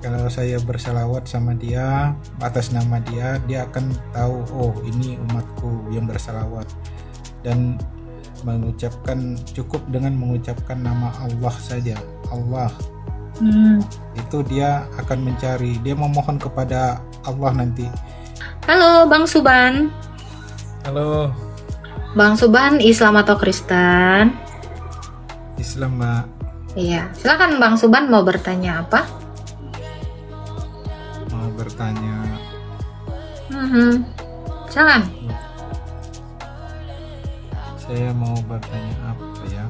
Kalau saya berselawat sama dia atas nama dia, dia akan tahu, oh ini umatku yang berselawat. Dan cukup dengan mengucapkan nama Allah saja, Allah, itu dia akan mencari, dia memohon kepada Allah nanti. Halo Bang Suban. Halo. Bang Suban Islam atau Kristen? Islam, Mbak. Iya, silakan Bang Suban, mau bertanya apa? Mau bertanya. Silakan. Saya mau bertanya apa ya?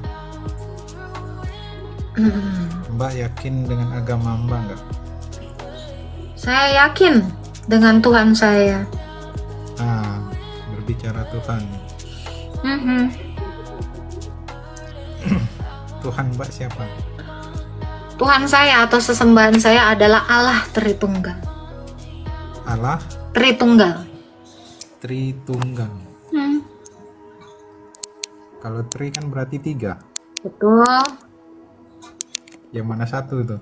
Mbak yakin dengan agama Mbak nggak? Saya yakin dengan Tuhan saya. Berbicara Tuhan. Tuhan Mbak siapa? Tuhan saya atau sesembahan saya adalah Allah Tritunggal. Allah Tritunggal. Tritunggal. Kalau tri kan berarti 3. Betul. Yang mana satu itu?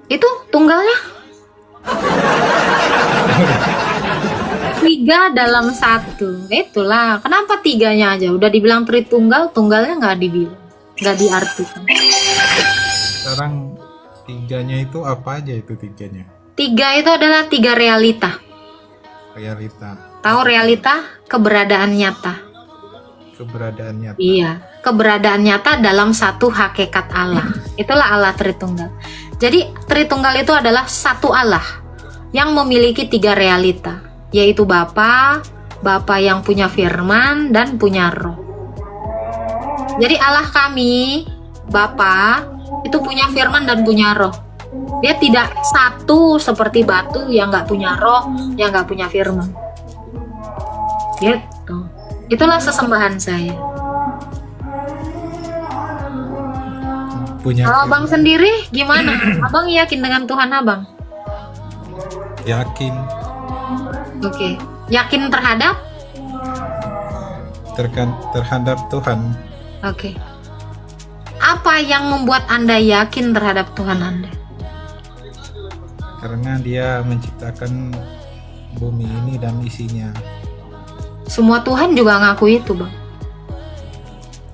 Itu tunggalnya. 3 dalam 1. Itulah. Kenapa 3-nya aja? Udah dibilang Tritunggal, tunggalnya nggak dibilang, nggak diartikan. Sekarang 3-nya itu apa aja itu 3-nya? 3 itu adalah 3 realita. Realita. Tahu realita? Keberadaan nyata. Keberadaan nyata. Iya, keberadaan nyata dalam satu hakikat Allah. Itulah Allah Tritunggal. Jadi Tritunggal itu adalah satu Allah yang memiliki 3 realita, yaitu Bapa yang punya firman dan punya roh. Jadi Allah kami, Bapa, itu punya firman dan punya roh. Dia tidak satu seperti batu yang nggak punya roh, yang nggak punya firman. Gitu. Itulah sesembahan saya. Punya Kalau firman. Bang sendiri gimana? Abang yakin dengan Tuhan Abang? Yakin. Oke. Yakin terhadap? Terhadap Tuhan. Oke. Apa yang membuat Anda yakin terhadap Tuhan Anda? Karena dia menciptakan bumi ini dan isinya. Semua Tuhan juga ngaku itu, Bang.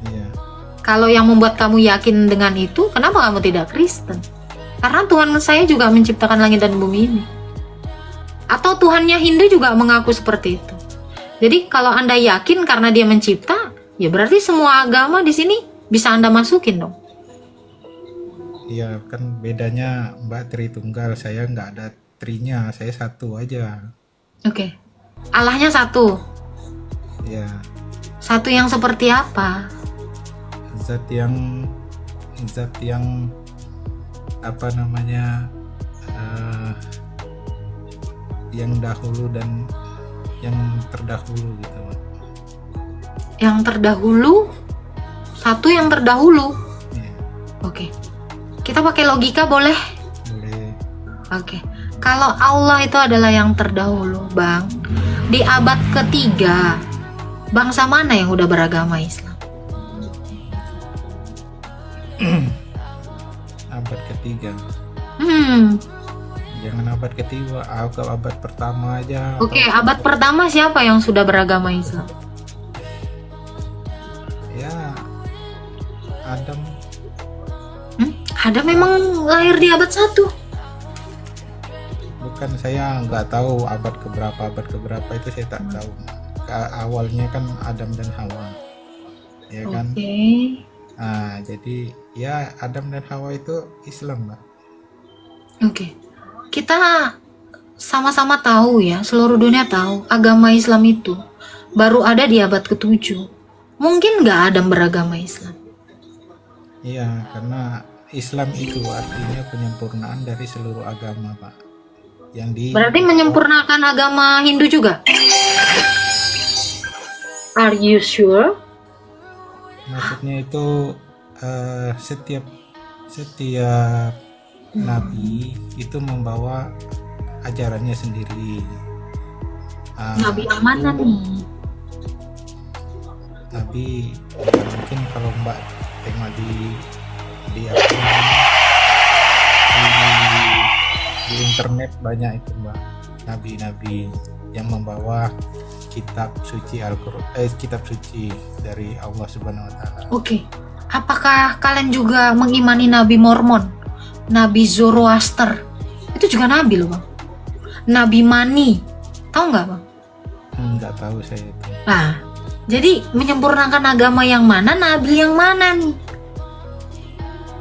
Iya. Kalau yang membuat kamu yakin dengan itu, kenapa kamu tidak Kristen? Karena Tuhan saya juga menciptakan langit dan bumi ini. Atau Tuhannya Hindu juga mengaku seperti itu. Jadi kalau Anda yakin karena dia mencipta, ya berarti semua agama di sini bisa Anda masukin dong. Iya, kan bedanya Mbak Tritunggal, saya nggak ada trinya, saya satu aja. Oke. Allahnya satu. Iya. Satu yang seperti apa? Zat yang apa namanya, yang dahulu dan yang terdahulu gitu. Yang terdahulu? Satu yang terdahulu. Iya. Oke. Kita pakai logika boleh? Boleh. Oke. Kalau Allah itu adalah yang terdahulu, Bang. Di abad ketiga, bangsa mana yang udah beragama Islam? Abad ketiga. Jangan abad ketiga, abad pertama aja. Oke, abad pertama siapa yang sudah beragama Islam? Ya, Adam. Ada memang lahir di abad 1. Bukan, saya nggak tahu abad keberapa itu saya tak tahu. Awalnya kan Adam dan Hawa, ya kan? Oke. Nah, jadi ya Adam dan Hawa itu Islam, Mbak. Oke. Kita sama-sama tahu ya, seluruh dunia tahu agama Islam itu baru ada di abad ke-7. Mungkin nggak Adam beragama Islam. Iya, karena Islam itu artinya penyempurnaan dari seluruh agama, Pak. Berarti menyempurnakan agama Hindu juga? Are you sure? Maksudnya itu setiap nabi itu membawa ajarannya sendiri. Nabi yang mana nih? Nabi ya, mungkin kalau Mbak tengok di Di internet banyak itu Mbak, nabi-nabi yang membawa kitab suci kitab suci dari Allah Subhanahu wa taala. Oke. Apakah kalian juga mengimani Nabi Mormon, Nabi Zoroaster? Itu juga nabi loh, Bang. Nabi Mani. Tahu nggak, Bang? Nggak tahu saya itu. Nah, jadi menyempurnakan agama yang mana, nabi yang mana nih?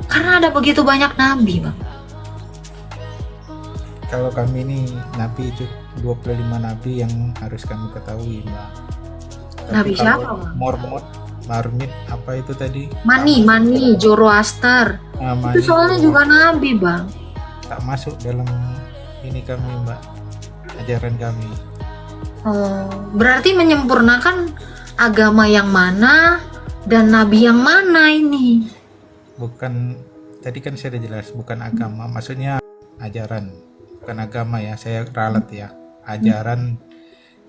Karena ada begitu banyak nabi, Bang. Kalau kami ini nabi itu 25 nabi yang harus kami ketahui Mbak. Tapi Nabi kalau siapa, Bang? Mormon, Marmit apa itu tadi? Mani, Zoroaster. Mani Itu soalnya juga nabi, Bang. tak masuk dalam ini kami Mbak, ajaran kami. Oh, berarti menyempurnakan agama yang mana dan nabi yang mana ini? Bukan, tadi kan saya udah jelas bukan agama, maksudnya ajaran, bukan agama ya, saya ralat ya, ajaran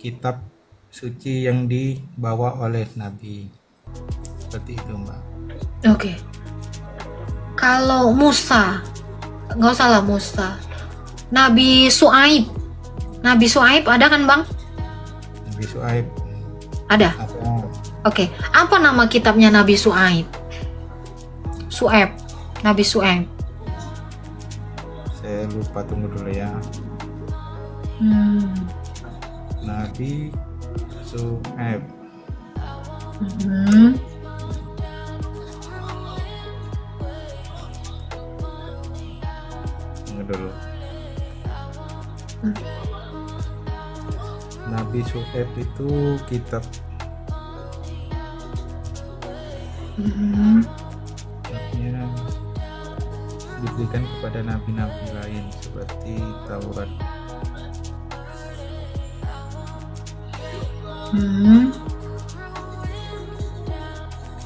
kitab suci yang dibawa oleh nabi, seperti itu Mbak. Oke. Kalau Musa, nggak usah lah Musa. Nabi Su'aib. Nabi Su'aib ada kan, Bang? Nabi Su'aib Ada. ada. Oke. Apa nama kitabnya Nabi Su'aib? Su'aib. Nabi Su'aib. Saya lupa, tunggu dulu ya. Nabi Su'aib. Hmm. Tunggu dulu. Nabi Su'aib itu kitabnya diberikan kepada nabi-nabi lain seperti Taurat.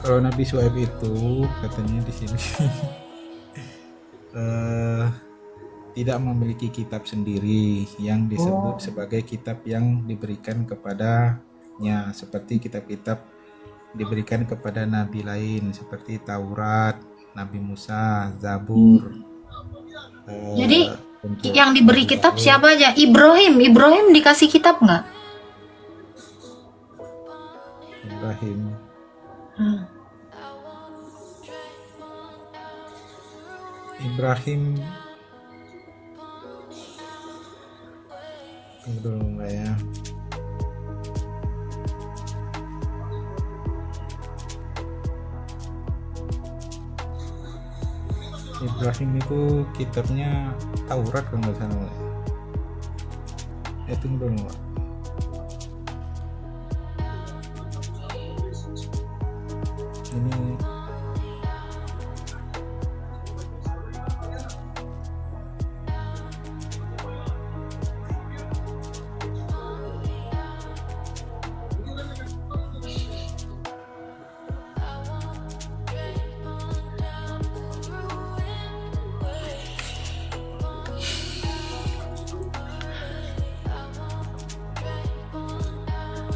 Kalau Nabi Su'aib itu katanya di sini tidak memiliki kitab sendiri yang disebut sebagai kitab yang diberikan kepadanya, seperti kitab-kitab diberikan kepada nabi lain seperti Taurat, Nabi Musa, Zabur. Jadi yang diberi kitab siapa aja? Ibrahim dikasih kitab nggak? Ibrahim. Ibrahim tunggu dulu Mbak ya. Ibrahim itu kitabnya Taurat kalau nggak salah Mbak. Tunggu dulu Mbak. Ini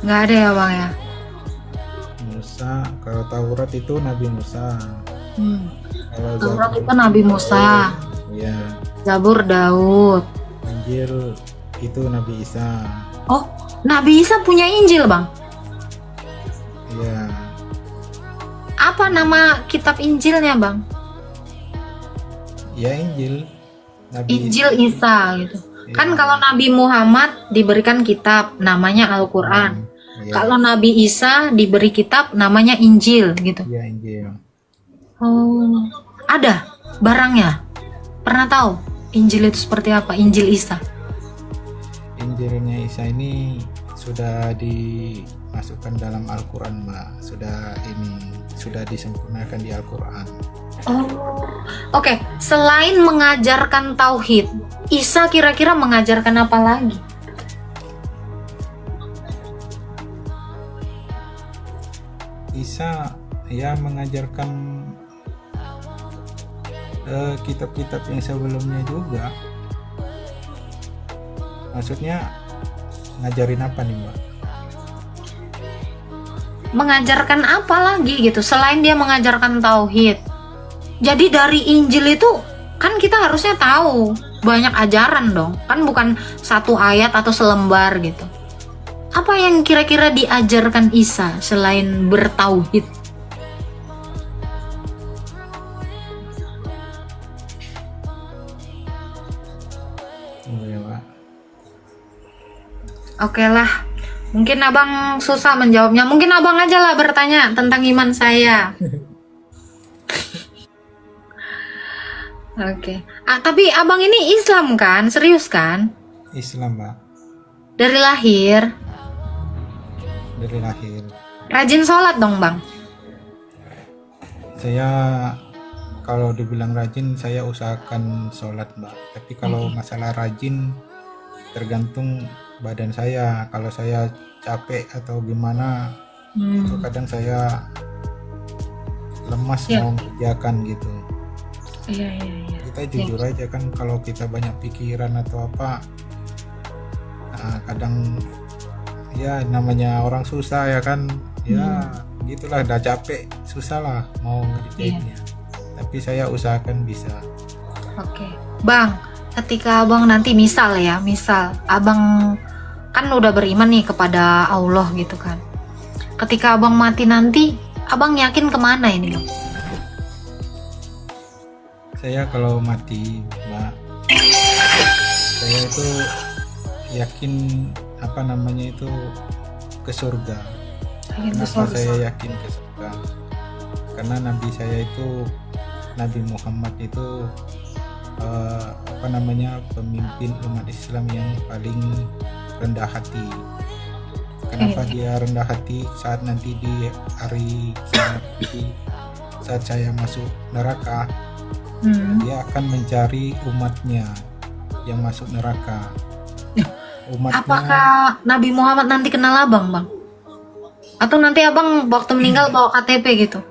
Nggak ada ya, Bang ya? Musa, kalau Taurat itu Nabi Musa. Kalau Taurat itu Nabi Musa. Ya. Zabur Daud. Injil itu Nabi Isa. Oh, Nabi Isa punya Injil, Bang? Iya. Apa nama kitab Injilnya, Bang? Ya Injil. Nabi Injil Isa gitu. Iya. Kan kalau Nabi Muhammad diberikan kitab namanya Al-Quran. Iya. Kalau Nabi Isa diberi kitab namanya Injil gitu. Iya Injil. Oh, ada barangnya. Pernah tahu Injil itu seperti apa? Injil Isa. Injilnya Isa ini sudah dimasukkan dalam Al-Quran Mbak. Sudah disempurnakan di Al-Quran. Oh, oke. Selain mengajarkan tauhid, Isa kira-kira mengajarkan apa lagi? Isa ya mengajarkan kitab-kitab yang sebelumnya juga. Maksudnya ngajarin apa nih Mbak? Mengajarkan apa lagi gitu selain dia mengajarkan tauhid? Jadi dari Injil itu kan kita harusnya tahu banyak ajaran dong. Kan bukan satu ayat atau selembar gitu. Apa yang kira-kira diajarkan Isa selain bertauhid? Oh ya Pak. Oke lah. Mungkin abang susah menjawabnya. Mungkin abang aja lah bertanya tentang iman saya. Oke. Tapi abang ini Islam kan? Serius kan? Islam Pak, Dari lahir. dari lahir. Rajin sholat dong bang. Saya kalau dibilang rajin saya usahakan sholat Mbak, tapi kalau masalah rajin tergantung badan saya. Kalau saya capek atau gimana itu kadang saya lemas Ya. mau kerjakan gitu. Iya. Kita jujur aja kan, kalau kita banyak pikiran atau apa, kadang ya namanya orang susah ya kan, ya gitulah, udah capek susah lah mau ngerjainnya. Tapi saya usahakan bisa. Oke. Bang, ketika abang nanti misal abang kan udah beriman nih kepada Allah gitu kan. Ketika abang mati nanti, abang yakin kemana ini bang? Saya kalau mati Mbak, saya itu yakin apa namanya itu ke surga. Yakin ke Kenapa surga. saya yakin ke surga? Karena nabi saya itu, Nabi Muhammad itu apa namanya, pemimpin umat Islam yang paling rendah hati. Kenapa dia rendah hati? Saat nanti di hari kiamat nanti, saat saya masuk neraka, dia akan mencari umatnya yang masuk neraka. Umatnya Apakah Nabi Muhammad nanti kenal abang bang? Atau nanti abang waktu meninggal bawa KTP gitu?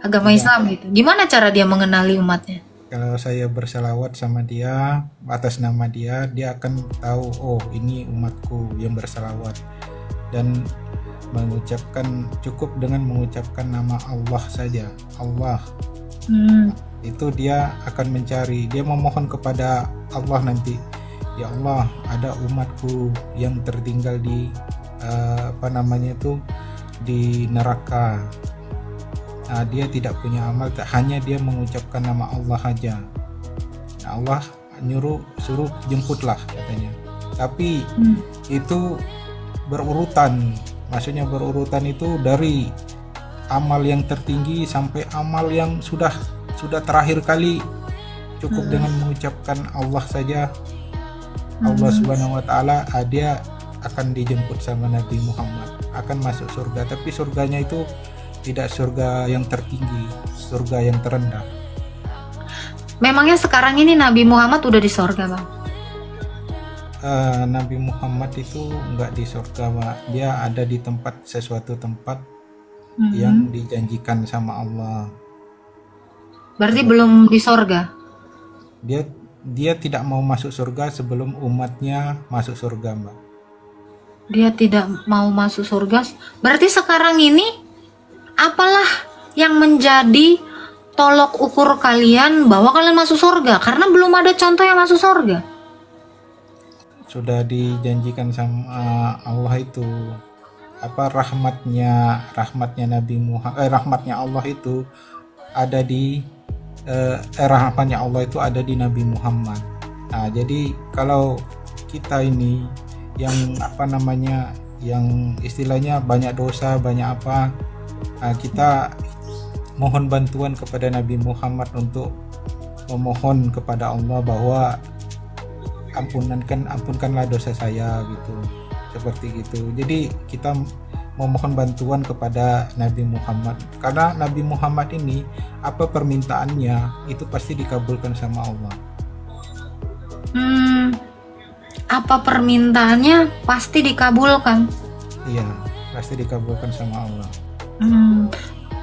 Agama Islam gitu. Gimana cara dia mengenali umatnya? kalau saya berselawat sama dia atas nama dia, dia akan tahu, oh ini umatku yang berselawat. Dan mengucapkan, cukup dengan mengucapkan nama Allah saja, Allah, itu dia akan mencari, dia memohon kepada Allah nanti, ya Allah, ada umatku yang tertinggal di apa namanya itu, di neraka. Nah, dia tidak punya amal, hanya dia mengucapkan nama Allah aja. Nah, Allah suruh jemputlah katanya. Tapi itu berurutan, maksudnya berurutan itu dari amal yang tertinggi sampai amal yang sudah terakhir kali. Cukup dengan mengucapkan Allah saja, Allah Subhanahu wa taala, dia akan dijemput sama Nabi Muhammad, akan masuk surga. Tapi surganya itu tidak surga yang tertinggi, surga yang terendah. Memangnya sekarang ini Nabi Muhammad udah di sorga bang? Nabi Muhammad itu nggak di surga Pak. Dia ada di sesuatu tempat yang dijanjikan sama Allah. Berarti belum di sorga? Dia tidak mau masuk surga sebelum umatnya masuk surga Mbak. Dia tidak mau masuk surga. Berarti sekarang ini apalah yang menjadi tolok ukur kalian bahwa kalian masuk surga? Karena belum ada contoh yang masuk surga. Sudah dijanjikan sama Allah itu, apa, rahmatnya Nabi Muhammad, rahmatnya Allah itu ada di rahmatnya Allah itu ada di Nabi Muhammad. Nah, jadi kalau kita ini yang apa namanya, yang istilahnya banyak dosa, banyak apa, kita mohon bantuan kepada Nabi Muhammad untuk memohon kepada Allah bahwa ampunkanlah dosa saya gitu, seperti gitu. Jadi kita memohon bantuan kepada Nabi Muhammad, karena Nabi Muhammad ini apa permintaannya itu pasti dikabulkan sama Allah. Apa permintaannya pasti dikabulkan? Iya, pasti dikabulkan sama Allah.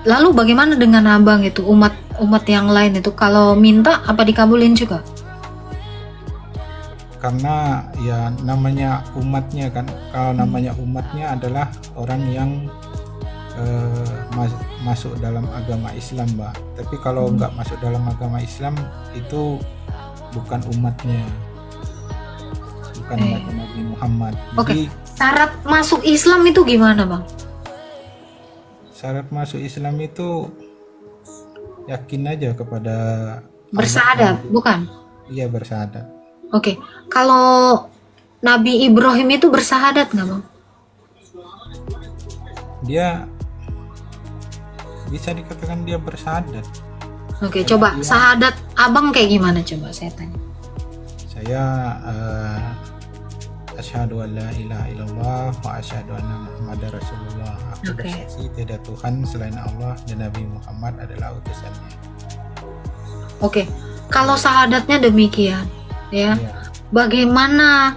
Lalu bagaimana dengan abang itu, umat yang lain itu, kalau minta apa dikabulin juga? Karena ya namanya umatnya kan, kalau namanya umatnya adalah orang yang masuk dalam agama Islam Mbak. Tapi kalau nggak masuk dalam agama Islam itu bukan umatnya. bukan Eh. lagi Nabi Muhammad. Oke. Jadi Syarat masuk Islam itu gimana, Bang? syarat masuk Islam itu yakin aja kepada Bersyahadat, Allah. bukan? Iya, bersyahadat. Oke. Kalau Nabi Ibrahim itu bersyahadat nggak, Bang? Dia bisa dikatakan dia bersyahadat. Oke, coba syahadat Abang kayak gimana, coba saya tanya. Saya asyhadu an la ilaha illallah wa asyhadu anna muhammadar rasulullah. Aku Oke. bersaksi tidak Tuhan selain Allah dan Nabi Muhammad adalah utusannya. Oke. Kalau syahadatnya demikian, ya. Iya. Bagaimana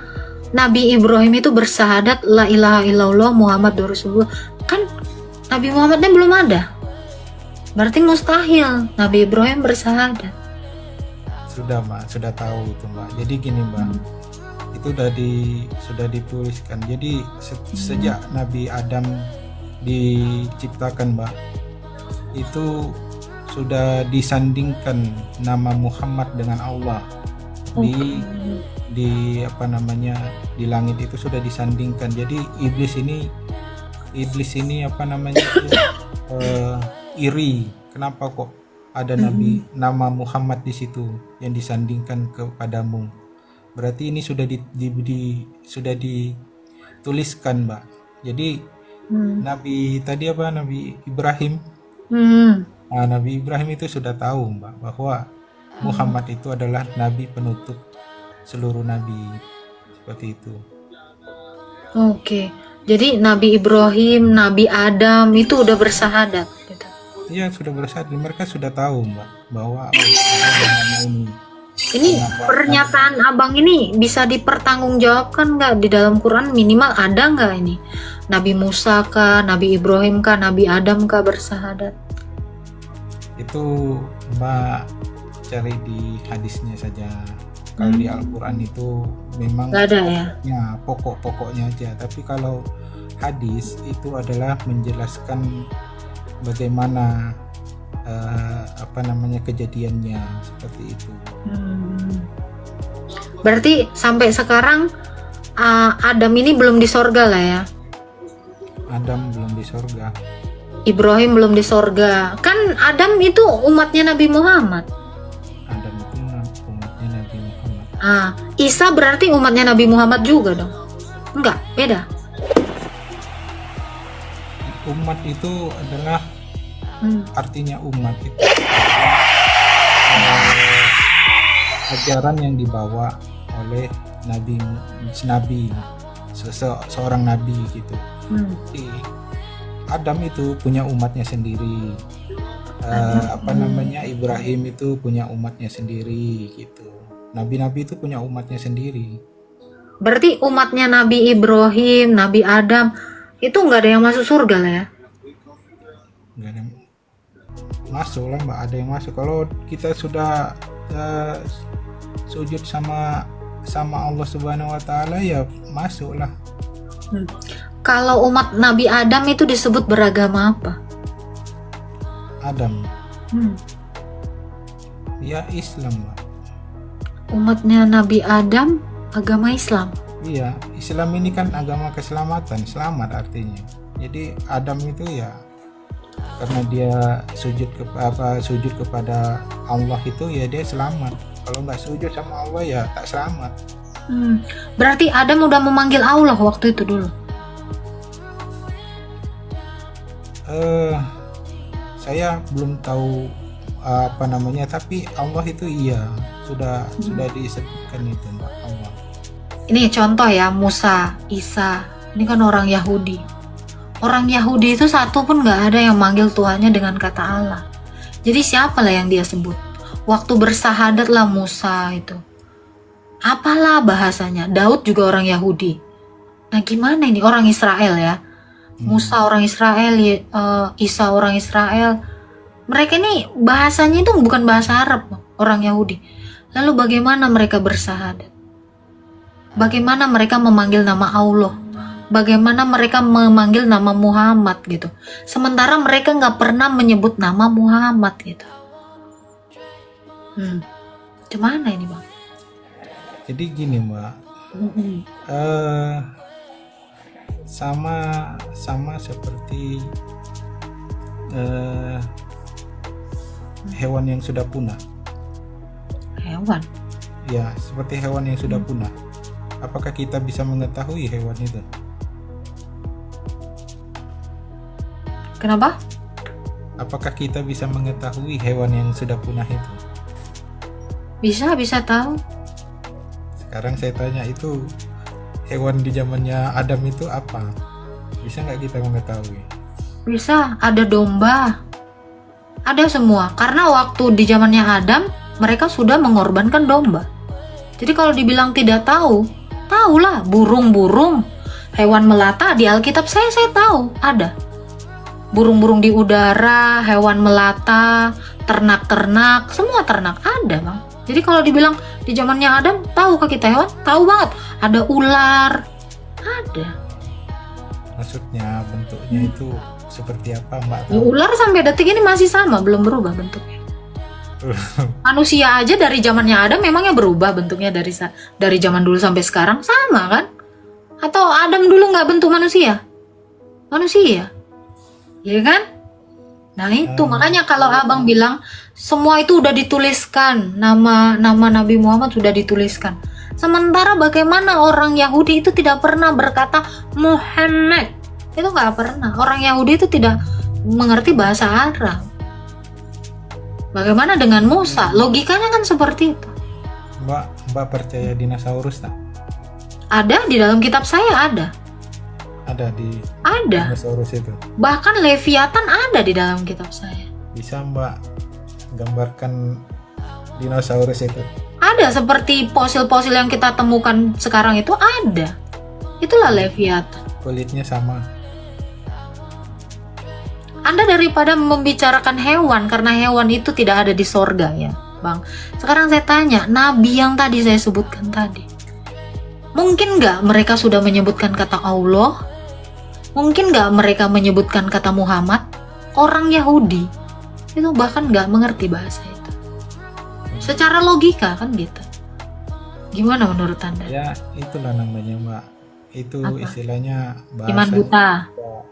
Nabi Ibrahim itu bersyahadat la ilaha illallah Muhammad Rasulullah? Kan Nabi Muhammadnya belum ada. Berarti mustahil Nabi Ibrahim bersyahadat. Sudah Mbak, sudah tahu itu Mbak. Jadi gini Mbak, itu sudah dituliskan. Jadi sejak Nabi Adam diciptakan Mbak, itu sudah disandingkan nama Muhammad dengan Allah di apa namanya, di langit itu sudah disandingkan. Jadi iblis ini apa namanya itu, iri. Kenapa kok ada Nabi nama Muhammad di situ yang disandingkan kepadamu? Berarti ini sudah sudah dituliskan Mbak. Jadi Nabi tadi apa, Nabi Ibrahim, nah, Nabi Ibrahim itu sudah tahu Mbak bahwa Muhammad itu adalah Nabi penutup seluruh Nabi, seperti itu. Oke. Jadi Nabi Ibrahim, Nabi Adam itu udah bersyahadat gitu. Iya, sudah bersyahadat. Mereka sudah tahu Mbak bahwa agama ini. Ini pernyataan Abang ini bisa dipertanggungjawabkan nggak di dalam Quran? Minimal ada nggak ini? Nabi Musa kah, Nabi Ibrahim kah, Nabi Adam kah bersyahadat? Itu Mbak cari di hadisnya saja. Kalau di Al-Quran itu memang Nggak ada ya? ya pokok-pokoknya aja. Tapi kalau hadis itu adalah menjelaskan bagaimana apa namanya kejadiannya, seperti itu. Berarti sampai sekarang Adam ini belum di sorga lah ya? Adam belum di sorga. Ibrahim belum di sorga. Kan Adam itu umatnya Nabi Muhammad. Adam itu umatnya Nabi Muhammad. Isa berarti umatnya Nabi Muhammad juga dong? Enggak, beda. Umat itu adalah artinya umat itu ajaran yang dibawa oleh seorang nabi gitu. Jadi Adam itu punya umatnya sendiri, apa namanya, Ibrahim itu punya umatnya sendiri gitu. Nabi-nabi itu punya umatnya sendiri. Berarti umatnya Nabi Ibrahim, Nabi Adam itu nggak ada yang masuk surga lah ya? Nggak ada masuk lah Mbak, ada yang masuk kalau kita sudah sujud sama Allah Subhanahu Wa Taala, ya masuk lah. Kalau umat Nabi Adam itu disebut beragama apa? Adam ya Islam Mbak. Umatnya Nabi Adam agama Islam. Iya, Islam ini kan agama keselamatan, selamat artinya. Jadi Adam itu ya karena dia sujud kepada Allah itu ya dia selamat. Kalau nggak sujud sama Allah ya tak selamat. Berarti Adam udah memanggil Allah waktu itu dulu. Saya belum tahu apa namanya, tapi Allah itu iya sudah disebutkan itu Mbak, Allah. Ini contoh ya, Musa, Isa, ini kan orang Yahudi. Orang Yahudi itu satu pun nggak ada yang manggil Tuhannya dengan kata Allah. Jadi siapalah yang dia sebut? Waktu bersahadat lah Musa itu. Apalah bahasanya? Daud juga orang Yahudi. Nah gimana ini orang Israel ya? Musa orang Israel, Isa orang Israel. Mereka ini bahasanya itu bukan bahasa Arab, orang Yahudi. Lalu bagaimana mereka bersahadat? Bagaimana mereka memanggil nama Allah? Bagaimana mereka memanggil nama Muhammad gitu? Sementara mereka nggak pernah menyebut nama Muhammad gitu. Gimana ini Bang? Jadi gini Mbak, Mm-mm. eh sama sama seperti eh, hewan yang sudah punah. Hewan. Ya, seperti hewan yang sudah punah. Apakah kita bisa mengetahui hewan itu? Kenapa? Apakah kita bisa mengetahui hewan yang sudah punah itu? Bisa tahu. Sekarang saya tanya, itu hewan di zamannya Adam itu apa? Bisa nggak kita mengetahui? Bisa, ada domba. Ada semua. Karena waktu di zamannya Adam, mereka sudah mengorbankan domba. Jadi kalau dibilang tidak tahu, tahulah. Burung-burung, hewan melata di Alkitab saya tahu ada. Burung-burung di udara, hewan melata, ternak-ternak, semua ternak ada, Bang. Jadi kalau dibilang di zamannya Adam, tahukah kita hewan? Tahu banget. Ada ular, ada. Maksudnya bentuknya itu seperti apa, Mbak? Ya, ular sampai detik ini masih sama, belum berubah bentuknya. Manusia aja dari zamannya Adam memangnya berubah bentuknya dari zaman dulu sampai sekarang sama kan? Atau Adam dulu nggak bentuk manusia? Manusia, ya kan? Nah itu makanya kalau abang bilang semua itu udah dituliskan, nama Nabi Muhammad sudah dituliskan. Sementara bagaimana orang Yahudi itu tidak pernah berkata Muhammad, itu nggak pernah. Orang Yahudi itu tidak mengerti bahasa Arab. Bagaimana dengan Musa? Logikanya kan seperti itu. Mbak percaya dinosaurus tak? Ada di dalam kitab saya ada. Ada di Ada. dinosaurus itu. Bahkan Leviathan ada di dalam kitab saya. Bisa Mbak gambarkan dinosaurus itu? Ada seperti fosil-fosil yang kita temukan sekarang itu ada. Itulah Leviathan. Kulitnya sama. Anda daripada membicarakan hewan, karena hewan itu tidak ada di sorga ya Bang. Sekarang saya tanya, Nabi yang tadi saya sebutkan tadi, mungkin nggak mereka sudah menyebutkan kata Allah? Mungkin nggak mereka menyebutkan kata Muhammad? Orang Yahudi itu bahkan nggak mengerti bahasa itu. Secara logika kan gitu. Gimana menurut Anda? Ya itulah namanya Mbak. Itu Apa? istilahnya Iman buta.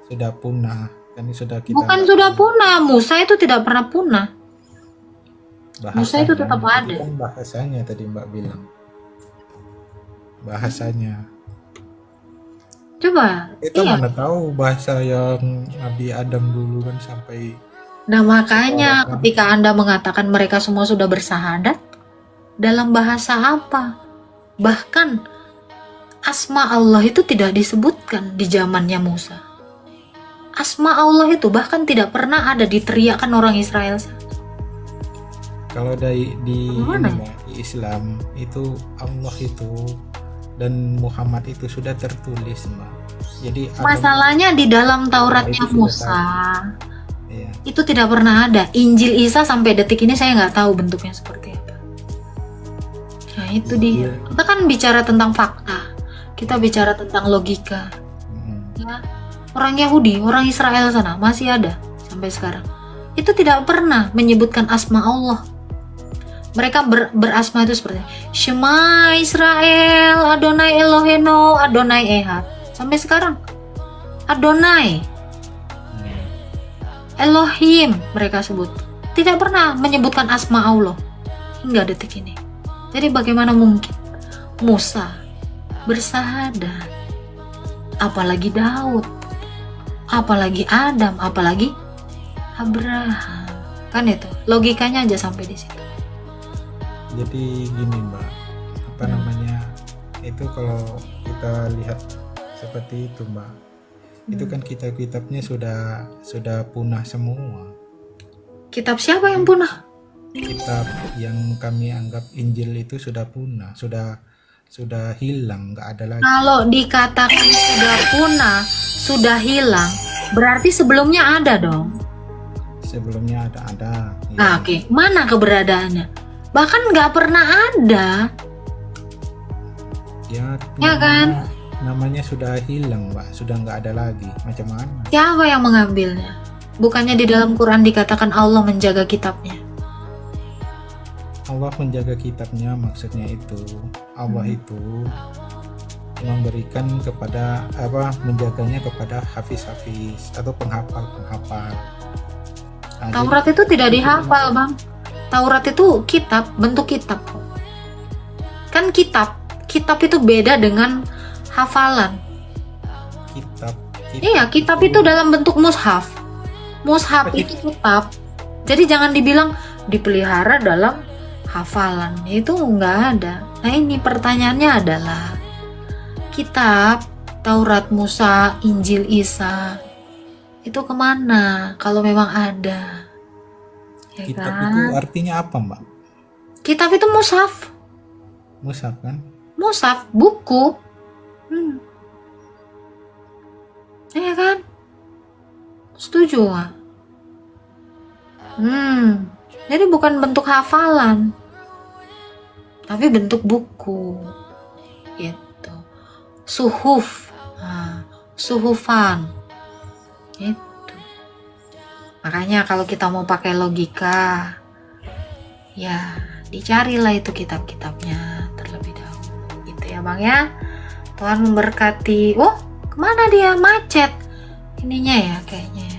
sudah punah. Kan sudah kita Bukan sudah punah, Musa itu tidak pernah punah. Musa itu tetap ada. Kan bahasanya tadi Mbak bilang. Bahasanya. Coba, Kita iya. mana tahu bahasa yang Nabi Adam dulu kan sampai. Nah makanya ketika Anda mengatakan mereka semua sudah bersahadat, dalam bahasa apa? Bahkan asma Allah itu tidak disebutkan di zamannya Musa. Asma Allah itu bahkan tidak pernah ada diteriakkan orang Israel. Kalau di Mana? ini, Mbak, di Islam itu Allah itu dan Muhammad itu sudah tertulis Mbak. Jadi Adam- Masalahnya di dalam Tauratnya itu sudah Musa Iya. itu tidak pernah ada. Injil Isa sampai detik ini saya nggak tahu bentuknya seperti apa. Nah itu dia. Kita kan bicara tentang fakta, kita bicara tentang logika. Ya, orang Yahudi, orang Israel sana masih ada sampai sekarang. Itu tidak pernah menyebutkan asma Allah. Mereka berasma itu seperti Shema Israel, Adonai Eloheno, Adonai Ehad. Sampai sekarang Adonai, Elohim mereka sebut. Tidak pernah menyebutkan asma Allah hingga detik ini. Jadi bagaimana mungkin Musa bersahadat, apalagi Daud, apalagi Adam, apalagi Abraham. Kan itu logikanya aja sampai di situ. Jadi gini Mbak, apa namanya, itu kalau kita lihat seperti itu Mbak, itu kan kitab-kitabnya sudah punah semua. Kitab siapa yang punah? Kitab yang kami anggap Injil itu sudah punah, sudah hilang, nggak ada lagi. Kalau dikatakan sudah punah, sudah hilang, berarti sebelumnya ada dong. Sebelumnya ada. Ya. Nah, oke, mana keberadaannya? Bahkan nggak pernah ada. Ya kan? Namanya sudah hilang Mbak, sudah nggak ada lagi. Macam mana? Siapa yang mengambilnya? Bukannya di dalam Quran dikatakan Allah menjaga kitabnya? Allah menjaga kitabnya, maksudnya itu Allah itu memberikan kepada menjaganya kepada hafiz-hafiz atau penghafal-penghafal. Nah, Taurat itu tidak dihafal, Bang. Taurat itu kitab, bentuk kitab. Kan kitab itu beda dengan hafalan. kitab Iya, kitab itu dalam bentuk mushaf. Mushaf itu kitab. Jadi jangan dibilang dipelihara dalam hafalan. Itu nggak ada. Nah, ini pertanyaannya adalah kitab Taurat Musa, Injil Isa itu kemana kalau memang ada? Ya kitab kan? itu artinya apa, Mbak? Kitab itu mushaf. Mushaf kan? Mushaf, buku. Iya kan? Setuju nggak? Jadi bukan bentuk hafalan, tapi bentuk buku. Gitu. Suhuf, suhufan. Gitu. Makanya kalau kita mau pakai logika, ya dicarilah itu kitab-kitabnya terlebih dahulu. Gitu ya, Bang ya. Tuhan memberkati. Oh, kemana dia? Macet ininya ya kayaknya ya.